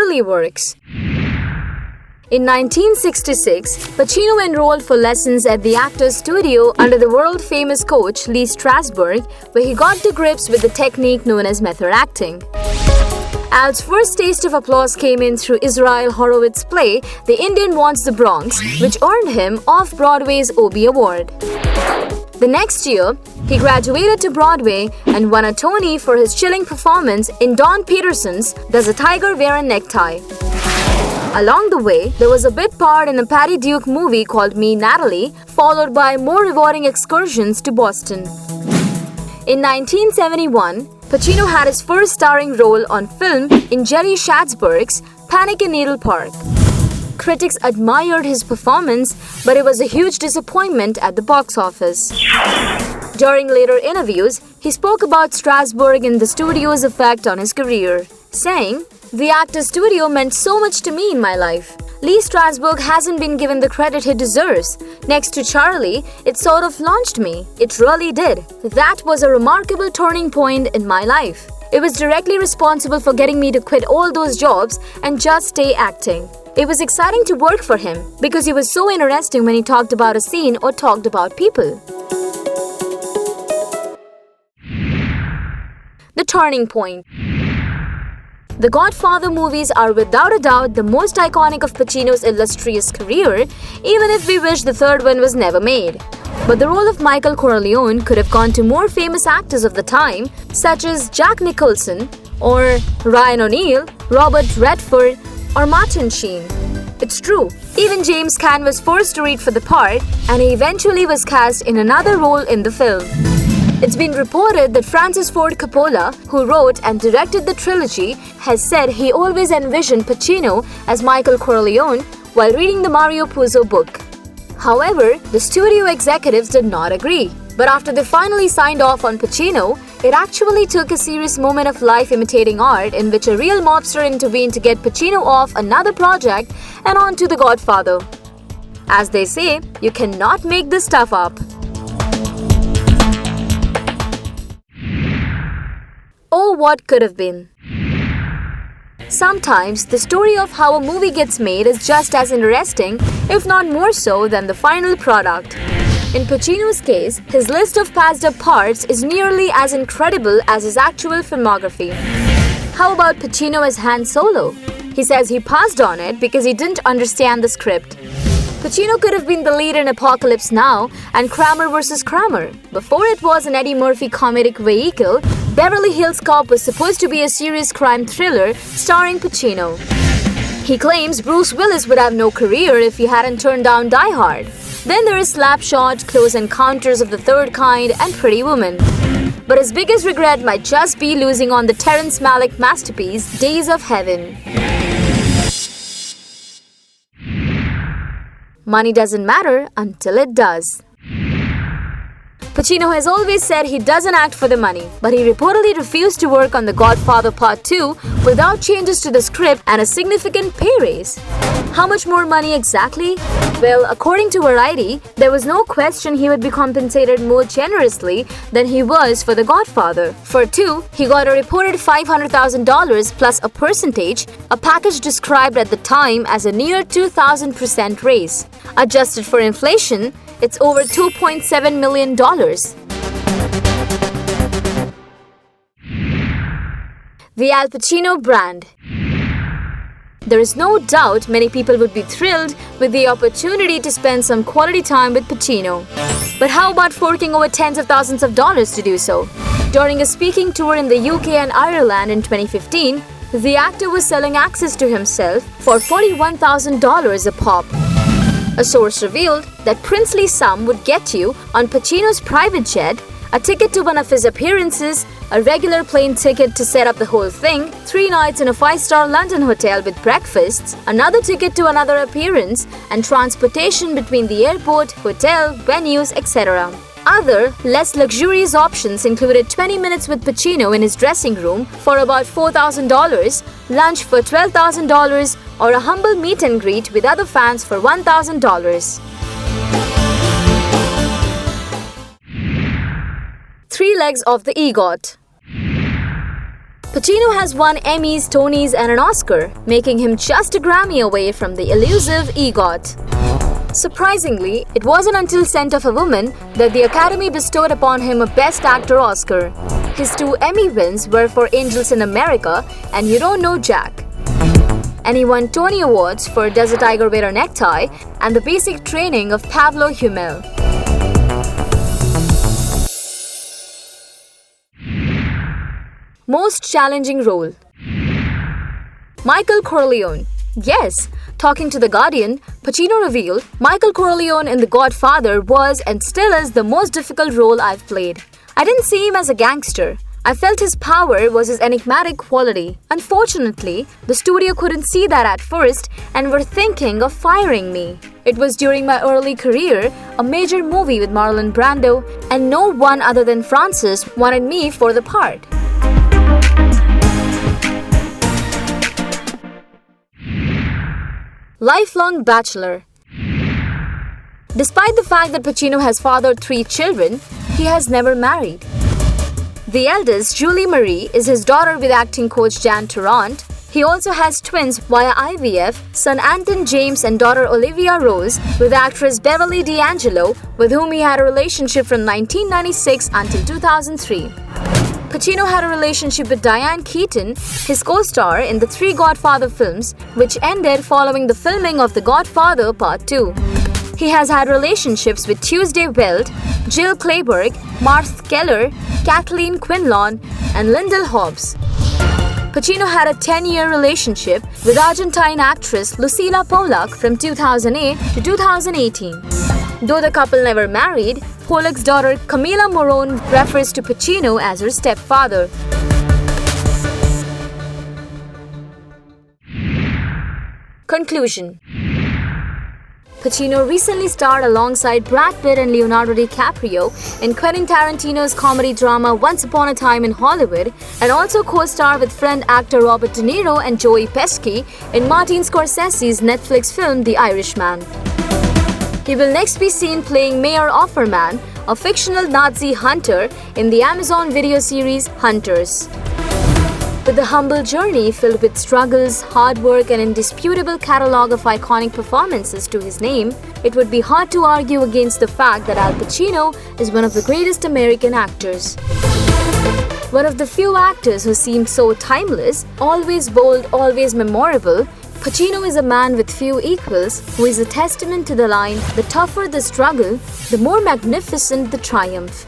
really works. In 1966, Pacino enrolled for lessons at the Actors Studio under the world-famous coach Lee Strasberg, where he got to grips with the technique known as method acting. Al's first taste of applause came in through Israel Horowitz's play The Indian Wants the Bronx, which earned him Off-Broadway's Obie Award. The next year, he graduated to Broadway and won a Tony for his chilling performance in Don Peterson's Does a Tiger Wear a Necktie? Along the way, there was a bit part in a Patty Duke movie called Me, Natalie, followed by more rewarding excursions to Boston. In 1971, Pacino had his first starring role on film in Jerry Schatzberg's Panic in Needle Park. Critics admired his performance, but it was a huge disappointment at the box office. During later interviews, he spoke about Strasberg and the studio's effect on his career, saying, "The Actors Studio meant so much to me in my life. Lee Strasberg hasn't been given the credit he deserves. Next to Charlie, it sort of launched me. It really did. That was a remarkable turning point in my life. It was directly responsible for getting me to quit all those jobs and just stay acting. It was exciting to work for him because he was so interesting when he talked about a scene or talked about people." The turning point. The Godfather movies are without a doubt the most iconic of Pacino's illustrious career, even if we wish the third one was never made. But the role of Michael Corleone could have gone to more famous actors of the time, such as Jack Nicholson, or Ryan O'Neal, Robert Redford, or Martin Sheen. It's true, even James Caan was forced to read for the part, and he eventually was cast in another role in the film. It's been reported that Francis Ford Coppola, who wrote and directed the trilogy, has said he always envisioned Pacino as Michael Corleone while reading the Mario Puzo book. However, the studio executives did not agree. But after they finally signed off on Pacino, it actually took a serious moment of life imitating art in which a real mobster intervened to get Pacino off another project and on to The Godfather. As they say, you cannot make this stuff up. Oh, what could have been. Sometimes, the story of how a movie gets made is just as interesting, if not more so, than the final product. In Pacino's case, his list of passed-up parts is nearly as incredible as his actual filmography. How about Pacino as Han Solo? He says he passed on it because he didn't understand the script. Pacino could have been the lead in Apocalypse Now and Kramer vs. Kramer. Before it was an Eddie Murphy comedic vehicle, Beverly Hills Cop was supposed to be a serious crime thriller starring Pacino. He claims Bruce Willis would have no career if he hadn't turned down Die Hard. Then there is Slapshot, Close Encounters of the Third Kind, and Pretty Woman. But his biggest regret might just be losing on the Terrence Malick masterpiece, Days of Heaven. Money doesn't matter until it does. Pacino has always said he doesn't act for the money, but he reportedly refused to work on The Godfather Part 2 without changes to the script and a significant pay raise. How much more money exactly? Well, according to Variety, there was no question he would be compensated more generously than he was for The Godfather. For 2, he got a reported $500,000 plus a percentage, a package described at the time as a near 2,000% raise. Adjusted for inflation, it's over $2.7 million. The Al Pacino brand. There is no doubt many people would be thrilled with the opportunity to spend some quality time with Pacino. But how about forking over tens of thousands of dollars to do so? During a speaking tour in the UK and Ireland in 2015, the actor was selling access to himself for $41,000 a pop. A source revealed that princely sum would get you on Pacino's private jet, a ticket to one of his appearances, a regular plane ticket to set up the whole thing, 3 nights in a 5-star London hotel with breakfasts, another ticket to another appearance, and transportation between the airport, hotel, venues, etc. Other, less luxurious options included 20 minutes with Pacino in his dressing room for about $4,000, lunch for $12,000, or a humble meet and greet with other fans for $1,000. 3 legs of the EGOT. Pacino has won Emmys, Tonys, and an Oscar, making him just a Grammy away from the elusive EGOT. Surprisingly, it wasn't until Scent of a Woman that the Academy bestowed upon him a Best Actor Oscar. His 2 Emmy wins were for Angels in America and You Don't Know Jack. And he won Tony Awards for Does a Tiger Wear a Necktie and The Basic Training of Pablo Hummel. Most challenging role: Michael Corleone. Yes, talking to The Guardian, Pacino revealed, Michael Corleone in The Godfather was and still is the most difficult role I've played. I didn't see him as a gangster. I felt his power was his enigmatic quality. Unfortunately, the studio couldn't see that at first and were thinking of firing me. It was during my early career, a major movie with Marlon Brando, and no one other than Francis wanted me for the part. Lifelong bachelor. Despite the fact that Pacino has fathered 3 children, he has never married. The eldest, Julie Marie, is his daughter with acting coach Jan Tarrant. He also has twins via IVF, son Anton James and daughter Olivia Rose, with actress Beverly D'Angelo, with whom he had a relationship from 1996 until 2003. Pacino had a relationship with Diane Keaton, his co-star in the 3 Godfather films, which ended following the filming of The Godfather Part 2. He has had relationships with Tuesday Weld, Jill Clayburgh, Martha Keller, Kathleen Quinlan, and Lyndall Hobbs. Pacino had a 10-year relationship with Argentine actress Lucila Pollack from 2008 to 2018. Though the couple never married, Pollack's daughter Camila Morone refers to Pacino as her stepfather. Conclusion: Pacino recently starred alongside Brad Pitt and Leonardo DiCaprio in Quentin Tarantino's comedy drama Once Upon a Time in Hollywood, and also co-starred with friend actor Robert De Niro and Joey Pesci in Martin Scorsese's Netflix film The Irishman. He will next be seen playing Mayor Offerman, a fictional Nazi hunter in the Amazon video series Hunters. With a humble journey filled with struggles, hard work, and indisputable catalog of iconic performances to his name, it would be hard to argue against the fact that Al Pacino is one of the greatest American actors. One of the few actors who seem so timeless, always bold, always memorable, Pacino is a man with few equals who is a testament to the line, "The tougher the struggle, the more magnificent the triumph."